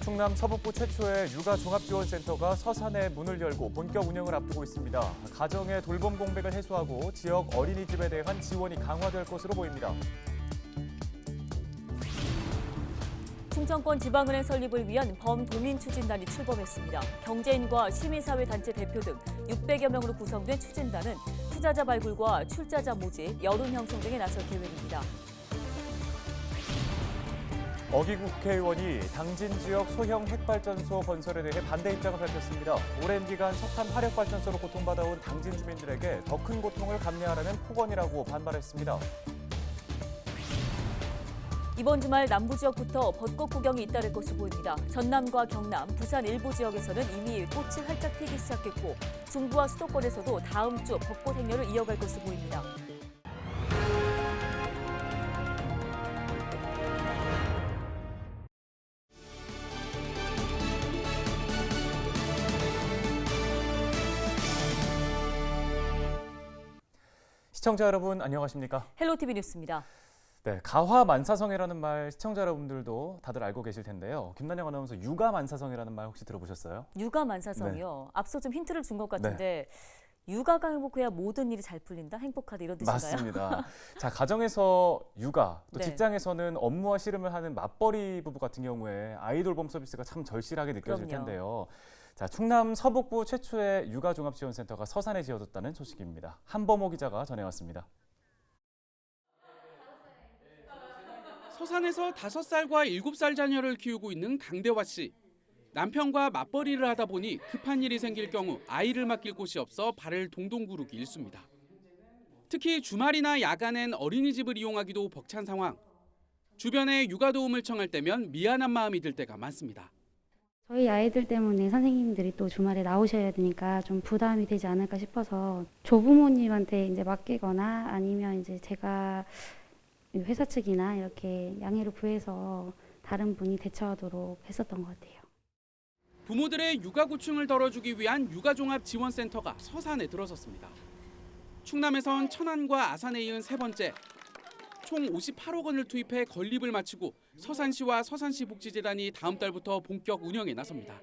충남 서북부 최초의 육아 종합지원센터가 서산에 문을 열고 본격 운영을 앞두고 있습니다. 가정의 돌봄 공백을 해소하고 지역 어린이집에 대한 지원이 강화될 것으로 보입니다. 충청권 지방은행 설립을 위한 범도민 추진단이 출범했습니다. 경제인과 시민사회 단체 대표 등 600여 명으로 구성된 추진단은 투자자 발굴과 출자자 모집, 여론 형성 등에 나설 계획입니다. 어기구 국회의원이 당진 지역 소형 핵발전소 건설에 대해 반대 입장을 밝혔습니다. 오랜 기간 석탄 화력발전소로 고통받아온 당진 주민들에게 더 큰 고통을 감내하라는 폭언이라고 반발했습니다. 이번 주말 남부 지역부터 벚꽃 구경이 잇따를 것으로 보입니다. 전남과 경남, 부산 일부 지역에서는 이미 꽃이 활짝 피기 시작했고 중부와 수도권에서도 다음 주 벚꽃 행렬을 이어갈 것으로 보입니다. 시청자 여러분 안녕하십니까? 헬로티비 뉴스입니다. 네, 가화만사성이라는 말 시청자 여러분들도 다들 알고 계실 텐데요. 김난영 아나운서 육아만사성이라는 말 혹시 들어보셨어요? 육아만사성이요. 네. 앞서 좀 힌트를 준 것 같은데 육아가 행복해야 모든 일이 잘 풀린다, 행복하다 이런 뜻인가요? 맞습니다. 자, 가정에서 육아, 또 네. 직장에서는 업무와 씨름을 하는 맞벌이 부부 같은 경우에 아이 돌봄 서비스가 참 절실하게 느껴질 그럼요. 텐데요. 자, 충남 서북부 최초의 육아종합지원센터가 서산에 지어졌다는 소식입니다. 한범호 기자가 전해왔습니다. 서산에서 5살과 7살 자녀를 키우고 있는 강대화 씨. 남편과 맞벌이를 하다 보니 급한 일이 생길 경우 아이를 맡길 곳이 없어 발을 동동 구르기 일쑤입니다. 특히 주말이나 야간엔 어린이집을 이용하기도 벅찬 상황. 주변에 육아 도움을 청할 때면 미안한 마음이 들 때가 많습니다. 저희 아이들 때문에 선생님들이 또 주말에 나오셔야 되니까 좀 부담이 되지 않을까 싶어서 조부모님한테 이제 맡기거나 아니면 이제 제가 회사 측이나 이렇게 양해를 구해서 다른 분이 대처하도록 했었던 것 같아요. 부모들의 육아 고충을 덜어주기 위한 육아종합지원센터가 서산에 들어섰습니다. 충남에선 천안과 아산에 이은 세 번째, 총 58억 원을 투입해 건립을 마치고 서산시와 서산시 복지재단이 다음 달부터 본격 운영에 나섭니다.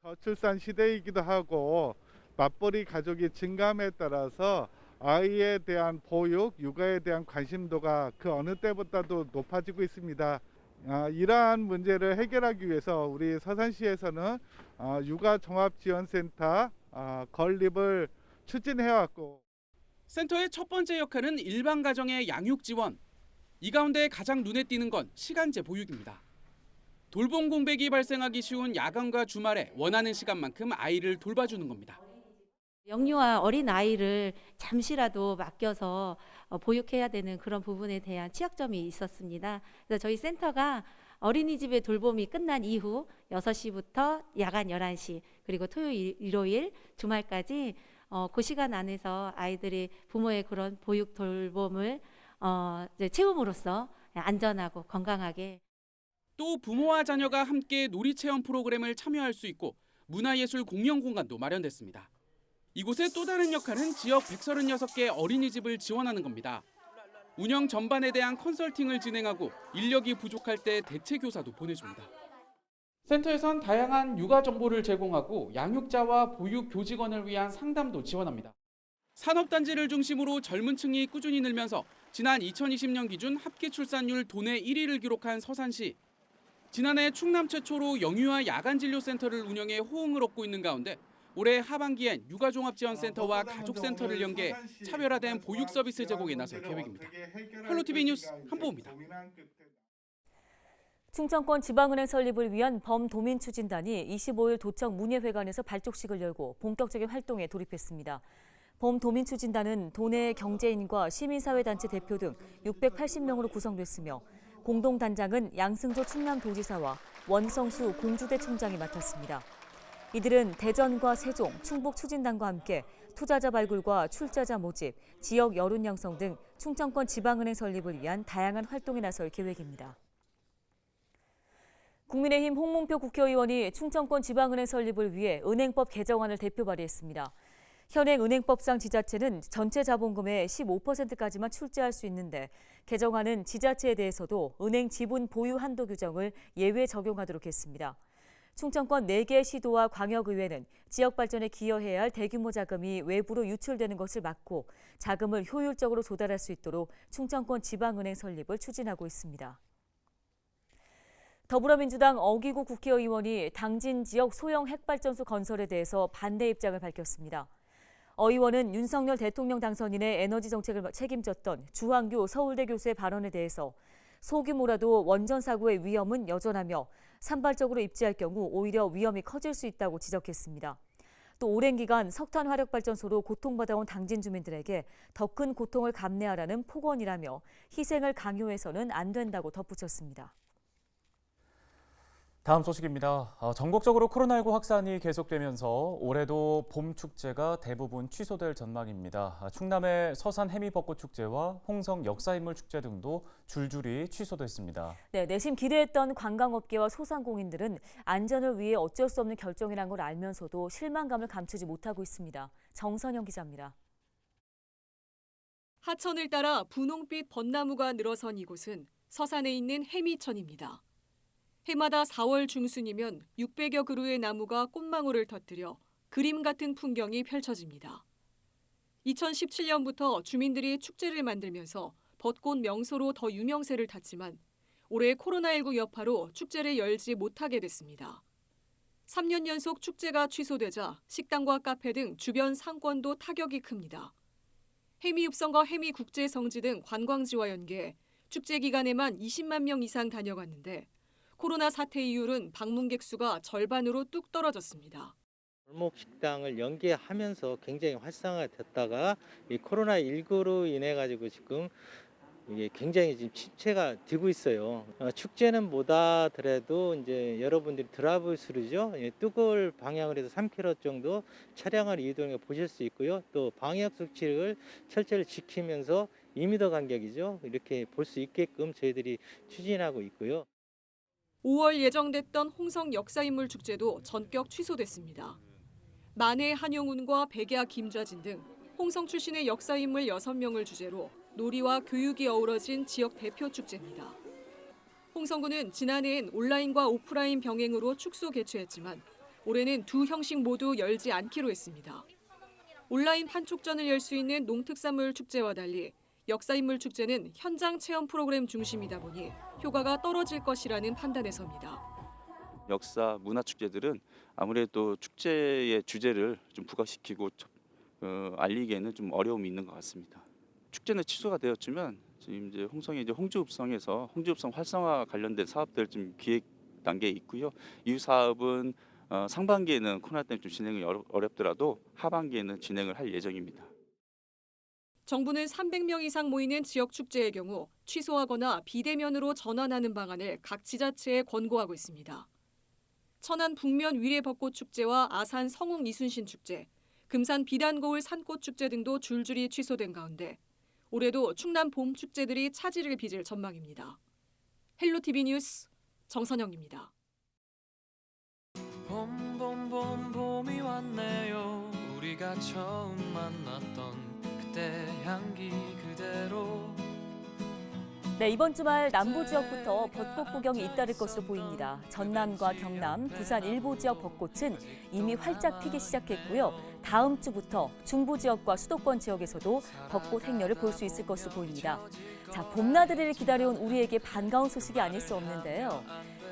저출산 시대이기도 하고 맞벌이 가족이 증감에 따라서 아이에 대한 보육, 육아에 대한 관심도가 그 어느 때보다도 높아지고 있습니다. 이러한 문제를 해결하기 위해서 우리 서산시에서는 육아종합지원센터 건립을 추진해왔고 센터의 첫 번째 역할은 일반 가정의 양육 지원. 이 가운데 가장 눈에 띄는 건 시간제 보육입니다. 돌봄 공백이 발생하기 쉬운 야간과 주말에 원하는 시간만큼 아이를 돌봐주는 겁니다. 영유아 어린 아이를 잠시라도 맡겨서 보육해야 되는 그런 부분에 대한 취약점이 있었습니다. 그래서 저희 센터가 어린이집의 돌봄이 끝난 이후 6시부터 야간 11시 그리고 토요일, 일요일, 주말까지 그 시간 안에서 아이들이 부모의 그런 보육 돌봄을 채움으로써 안전하고 건강하게. 또 부모와 자녀가 함께 놀이체험 프로그램을 참여할 수 있고 문화예술 공연 공간도 마련됐습니다. 이곳의 또 다른 역할은 지역 136개 어린이집을 지원하는 겁니다. 운영 전반에 대한 컨설팅을 진행하고 인력이 부족할 때 대체 교사도 보내줍니다. 센터에선 다양한 육아 정보를 제공하고 양육자와 보육 교직원을 위한 상담도 지원합니다. 산업단지를 중심으로 젊은 층이 꾸준히 늘면서 지난 2020년 기준 합계 출산율 도내 1위를 기록한 서산시. 지난해 충남 최초로 영유아 야간진료센터를 운영해 호응을 얻고 있는 가운데 올해 하반기엔 육아종합지원센터와 가족센터를 연계해 차별화된 보육 서비스 제공에 나설 계획입니다. 헬로티비 뉴스 한보호입니다. 충청권 지방은행 설립을 위한 범도민 추진단이 25일 도청 문예회관에서 발족식을 열고 본격적인 활동에 돌입했습니다. 범도민 추진단은 도내 경제인과 시민사회단체 대표 등 680명으로 구성됐으며 공동단장은 양승조 충남도지사와 원성수 공주대 총장이 맡았습니다. 이들은 대전과 세종, 충북 추진단과 함께 투자자 발굴과 출자자 모집, 지역 여론 형성 등 충청권 지방은행 설립을 위한 다양한 활동에 나설 계획입니다. 국민의힘 홍문표 국회의원이 충청권 지방은행 설립을 위해 은행법 개정안을 대표 발의했습니다. 현행 은행법상 지자체는 전체 자본금의 15%까지만 출자할 수 있는데 개정안은 지자체에 대해서도 은행 지분 보유 한도 규정을 예외 적용하도록 했습니다. 충청권 4개 시도와 광역의회는 지역 발전에 기여해야 할 대규모 자금이 외부로 유출되는 것을 막고 자금을 효율적으로 조달할 수 있도록 충청권 지방은행 설립을 추진하고 있습니다. 더불어민주당 어기구 국회의원이 당진 지역 소형 핵발전소 건설에 대해서 반대 입장을 밝혔습니다. 어 의원은 윤석열 대통령 당선인의 에너지 정책을 책임졌던 주한규 서울대 교수의 발언에 대해서 소규모라도 원전 사고의 위험은 여전하며 산발적으로 입지할 경우 오히려 위험이 커질 수 있다고 지적했습니다. 또 오랜 기간 석탄 화력 발전소로 고통받아온 당진 주민들에게 더 큰 고통을 감내하라는 폭언이라며 희생을 강요해서는 안 된다고 덧붙였습니다. 다음 소식입니다. 전국적으로 코로나19 확산이 계속되면서 올해도 봄 축제가 대부분 취소될 전망입니다. 충남의 서산 해미벚꽃 축제와 홍성 역사인물 축제 등도 줄줄이 취소됐습니다. 네, 내심 기대했던 관광업계와 소상공인들은 안전을 위해 어쩔 수 없는 결정이란 걸 알면서도 실망감을 감추지 못하고 있습니다. 정선영 기자입니다. 하천을 따라 분홍빛 벚나무가 늘어선 이곳은 서산에 있는 해미천입니다. 해마다 4월 중순이면 600여 그루의 나무가 꽃망울을 터뜨려 그림 같은 풍경이 펼쳐집니다. 2017년부터 주민들이 축제를 만들면서 벚꽃 명소로 더 유명세를 탔지만 올해 코로나19 여파로 축제를 열지 못하게 됐습니다. 3년 연속 축제가 취소되자 식당과 카페 등 주변 상권도 타격이 큽니다. 해미읍성과 해미국제성지 등 관광지와 연계해 축제 기간에만 20만 명 이상 다녀갔는데 코로나 사태 이후로는 방문객 수가 절반으로 뚝 떨어졌습니다. 골목 식당을 연계하면서 굉장히 활성화됐다가 이 코로나19로 인해 가지고 지금 이게 굉장히 지금 침체가 되고 있어요. 축제는 뭐다 하더라도 이제 여러분들이 드라이브스루죠. 뚜골 방향으로 해서 3km 정도 차량을 이동해 보실 수 있고요. 또 방역 수칙을 철저히 지키면서 2m 간격이죠. 이렇게 볼 수 있게끔 저희들이 추진하고 있고요. 5월 예정됐던 홍성 역사인물 축제도 전격 취소됐습니다. 만해 한용운과 백야 김좌진 등 홍성 출신의 역사인물 6명을 주제로 놀이와 교육이 어우러진 지역 대표 축제입니다. 홍성군은 지난해엔 온라인과 오프라인 병행으로 축소 개최했지만 올해는 두 형식 모두 열지 않기로 했습니다. 온라인 판촉전을 열 수 있는 농특산물 축제와 달리 역사인물 축제는 현장 체험 프로그램 중심이다 보니 효과가 떨어질 것이라는 판단에 섭니다. 역사, 문화 축제들은 아무래도 축제의 주제를 좀 부각시키고 알리기에는 좀 어려움이 있는 것 같습니다. 축제는 취소가 되었지만 지금 이제 홍성의 홍주읍성에서 홍주읍성 활성화 관련된 사업들 좀 기획 단계에 있고요. 이 사업은 상반기에는 코로나 때문에 좀 진행이 어렵더라도 하반기에는 진행을 할 예정입니다. 정부는 300명 이상 모이는 지역 축제의 경우 취소하거나 비대면으로 전환하는 방안을 각 지자체에 권고하고 있습니다. 천안 북면 위례벚꽃 축제와 아산 성웅 이순신 축제, 금산 비단거울 산꽃 축제 등도 줄줄이 취소된 가운데 올해도 충남 봄 축제들이 차질을 빚을 전망입니다. 헬로티비 뉴스 정선영입니다. 봄이 왔네요. 우리가 처음 만났던 그때 향기 그대로. 네, 이번 주말 남부 지역부터 벚꽃 구경이 잇따를 것으로 보입니다. 전남과 경남, 부산 일부 지역 벚꽃은 이미 활짝 피기 시작했고요. 다음 주부터 중부 지역과 수도권 지역에서도 벚꽃 행렬을 볼 수 있을 것으로 보입니다. 자, 봄나들이를 기다려온 우리에게 반가운 소식이 아닐 수 없는데요.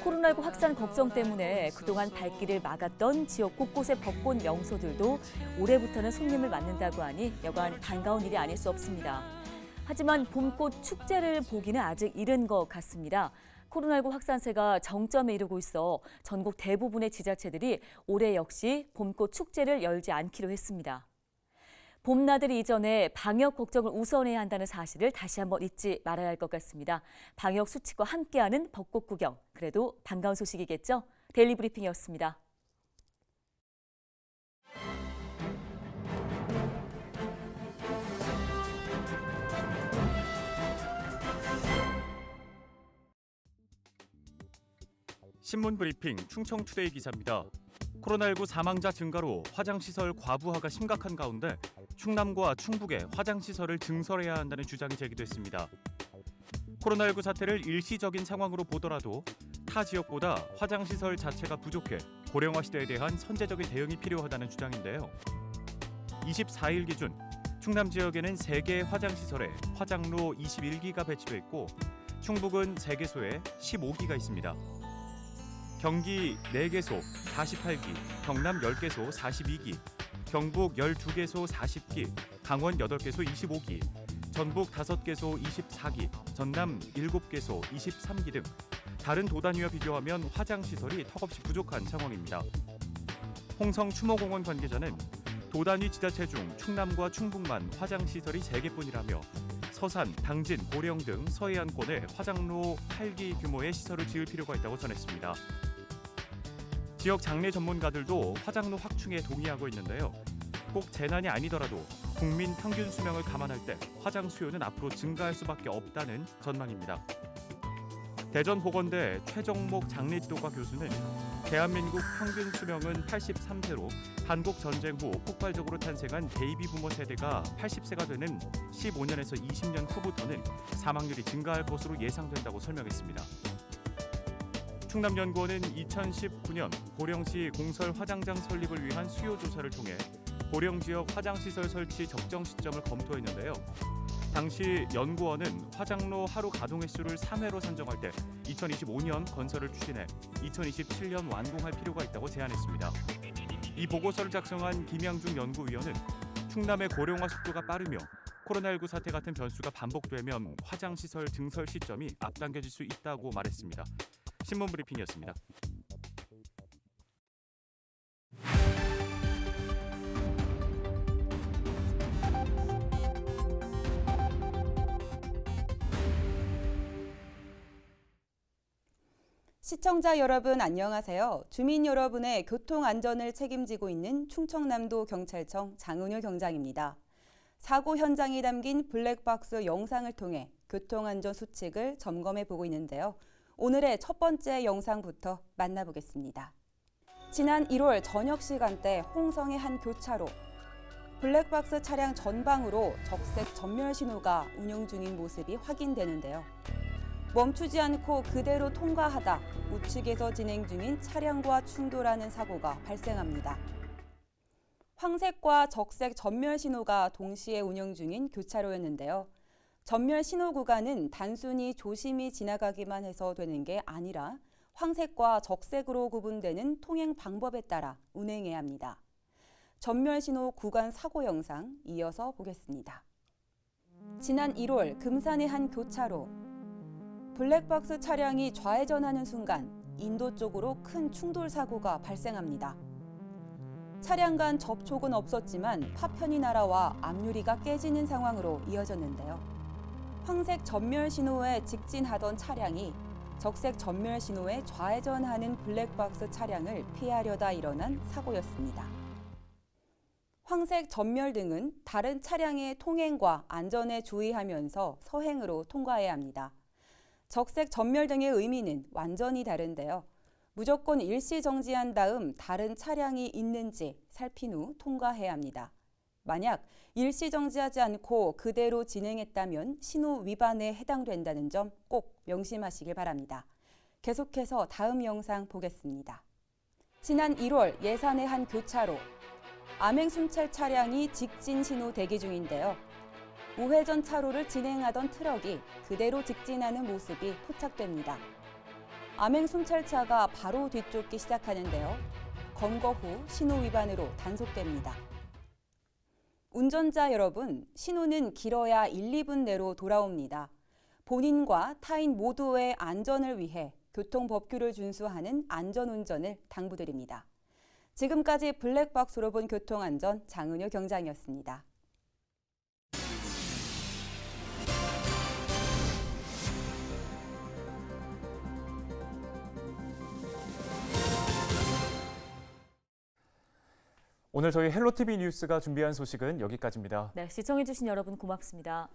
코로나19 확산 걱정 때문에 그동안 발길을 막았던 지역 곳곳의 벚꽃 명소들도 올해부터는 손님을 맞는다고 하니 여간 반가운 일이 아닐 수 없습니다. 하지만 봄꽃 축제를 보기는 아직 이른 것 같습니다. 코로나19 확산세가 정점에 이르고 있어 전국 대부분의 지자체들이 올해 역시 봄꽃 축제를 열지 않기로 했습니다. 봄나들이 이전에 방역 걱정을 우선해야 한다는 사실을 다시 한번 잊지 말아야 할 것 같습니다. 방역 수칙과 함께하는 벚꽃 구경, 그래도 반가운 소식이겠죠? 데일리 브리핑이었습니다. 신문 브리핑 충청투데이 기자입니다. 코로나19 사망자 증가로 화장시설 과부하가 심각한 가운데 충남과 충북에 화장시설을 증설해야 한다는 주장이 제기됐습니다. 코로나19 사태를 일시적인 상황으로 보더라도 타 지역보다 화장시설 자체가 부족해 고령화 시대에 대한 선제적인 대응이 필요하다는 주장인데요. 24일 기준 충남 지역에는 3개 화장시설에 화장로 21기가 배치돼 있고 충북은 3개소에 15기가 있습니다. 경기 4개소 48기, 경남 10개소 42기, 경북 12개소 40기, 강원 8개소 25기, 전북 5개소 24기, 전남 7개소 23기 등 다른 도단위와 비교하면 화장시설이 턱없이 부족한 상황입니다. 홍성 추모공원 관계자는 도단위 지자체 중 충남과 충북만 화장시설이 3개뿐이라며 서산, 당진, 고령 등 서해안권에 화장로 8기 규모의 시설을 지을 필요가 있다고 전했습니다. 지역 장례 전문가들도 화장로 확충에 동의하고 있는데요. 꼭 재난이 아니더라도 국민 평균 수명을 감안할 때 화장 수요는 앞으로 증가할 수밖에 없다는 전망입니다. 대전보건대 최정목 장례지도과 교수는 대한민국 평균 수명은 83세로 한국 전쟁 후 폭발적으로 탄생한 베이비 부모 세대가 80세가 되는 15년에서 20년 후부터는 사망률이 증가할 것으로 예상된다고 설명했습니다. 충남연구원은 2019년 고령시 공설 화장장 설립을 위한 수요 조사를 통해 고령 지역 화장시설 설치 적정 시점을 검토했는데요. 당시 연구원은 화장로 하루 가동 횟수를 3회로 산정할 때 2025년 건설을 추진해 2027년 완공할 필요가 있다고 제안했습니다. 이 보고서를 작성한 김양중 연구위원은 충남의 고령화 속도가 빠르며 코로나19 사태 같은 변수가 반복되면 화장시설 증설 시점이 앞당겨질 수 있다고 말했습니다. 신문브리핑이었습니다. 시청자 여러분 안녕하세요. 주민 여러분의 교통 안전을 책임지고 있는 충청남도 경찰청 장은효 경장입니다. 사고 현장이 담긴 블랙박스 영상을 통해 교통 안전 수칙을 점검해 보고 있는데요. 오늘의 첫 번째 영상부터 만나보겠습니다. 지난 1월 저녁 시간대 홍성의 한 교차로 블랙박스 차량 전방으로 적색 전멸 신호가 운영 중인 모습이 확인되는데요. 멈추지 않고 그대로 통과하다 우측에서 진행 중인 차량과 충돌하는 사고가 발생합니다. 황색과 적색 전멸 신호가 동시에 운영 중인 교차로였는데요. 전멸 신호 구간은 단순히 조심히 지나가기만 해서 되는 게 아니라 황색과 적색으로 구분되는 통행 방법에 따라 운행해야 합니다. 전멸 신호 구간 사고 영상 이어서 보겠습니다. 지난 1월 금산의 한 교차로 블랙박스 차량이 좌회전하는 순간 인도 쪽으로 큰 충돌 사고가 발생합니다. 차량 간 접촉은 없었지만 파편이 날아와 앞유리가 깨지는 상황으로 이어졌는데요. 황색 전멸 신호에 직진하던 차량이 적색 전멸 신호에 좌회전하는 블랙박스 차량을 피하려다 일어난 사고였습니다. 황색 전멸 등은 다른 차량의 통행과 안전에 주의하면서 서행으로 통과해야 합니다. 적색 전멸 등의 의미는 완전히 다른데요. 무조건 일시 정지한 다음 다른 차량이 있는지 살핀 후 통과해야 합니다. 만약 일시 정지하지 않고 그대로 진행했다면 신호 위반에 해당된다는 점 꼭 명심하시길 바랍니다. 계속해서 다음 영상 보겠습니다. 지난 1월 예산의 한 교차로 암행순찰 차량이 직진 신호 대기 중인데요. 우회전 차로를 진행하던 트럭이 그대로 직진하는 모습이 포착됩니다. 암행순찰차가 바로 뒤쫓기 시작하는데요. 검거 후 신호 위반으로 단속됩니다. 운전자 여러분, 신호는 길어야 1, 2분 내로 돌아옵니다. 본인과 타인 모두의 안전을 위해 교통법규를 준수하는 안전운전을 당부드립니다. 지금까지 블랙박스로 본 교통안전 장은효 경장이었습니다. 오늘 저희 헬로티비 뉴스가 준비한 소식은 여기까지입니다. 네, 시청해주신 여러분 고맙습니다.